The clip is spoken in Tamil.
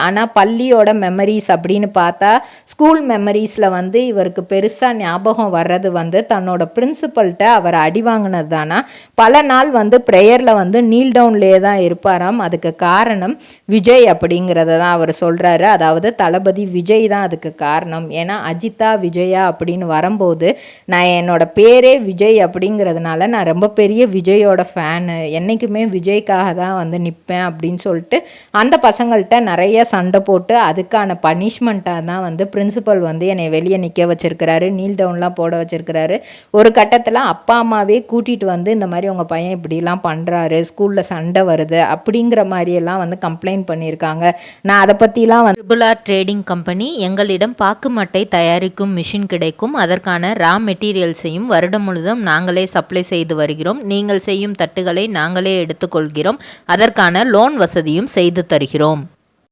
ஆனால் பள்ளியோட மெமரிஸ் அப்படின்னு பார்த்தா ஸ்கூல் மெமரிஸில் வந்து இவருக்கு பெருசாக ஞாபகம் வர்றது வந்து தன்னோட பிரின்சிபல்கிட்ட அவர் அடி வாங்கினது தானா. பல நாள் வந்து ப்ரேயரில் வந்து நீல் டவுன்லேயே தான் இருப்பாராம். அதுக்கு காரணம் விஜய் அப்படிங்கிறத தான் அவர் சொல்கிறாரு. அதாவது தளபதி விஜய் தான் அதுக்கு காரணம். ஏன்னா அஜிதா விஜயா அப்படின்னு வரும்போது நான் என்னோட பேரே விஜய் அப்படிங்கிறதுனால நான் ரொம்ப பெரிய விஜயோட ஃபேனு, என்றைக்குமே விஜய்க்காக தான் வந்து நிற்பேன் அப்படின்னு சொல்லிட்டு அந்த பசங்கள்கிட்ட நிறைய சண்டை போட்டு அதுக்கான பனிஷ்மெண்ட்டாக தான் வந்து பிரின்சிபல் வந்து என்னை வெளியே நிற்க வச்சுருக்கிறாரு, நீல் டவுன்லாம் போட வச்சுருக்கிறாரு. ஒரு கட்டத்தில் அப்பா அம்மாவே கூட்டிகிட்டு வந்து இந்த மாதிரி உங்கள் பையன் இப்படிலாம் பண்ணுறாரு, ஸ்கூலில் சண்டை வருது அப்படிங்கிற மாதிரியெல்லாம் வந்து கம்ப்ளைண்ட் பண்ணியிருக்காங்க. நான் அதை பற்றிலாம் வந்து ட்ரிபிள் ட்ரேடிங் கம்பெனி எங்களிடம் பாக்கு மட்டை தயாரிக்கும் மிஷின் கிடைக்கும். அதற்கான ரா மெட்டீரியல்ஸையும் வருடம் முழுதும் நாங்களே சப்ளை செய்து வருகிறோம். நீங்கள் செய்யும் தட்டுகளை நாங்களே எடுத்துக்கொள்கிறோம். அதற்கான லோன் வசதியும் செய்து தருகிறோம்.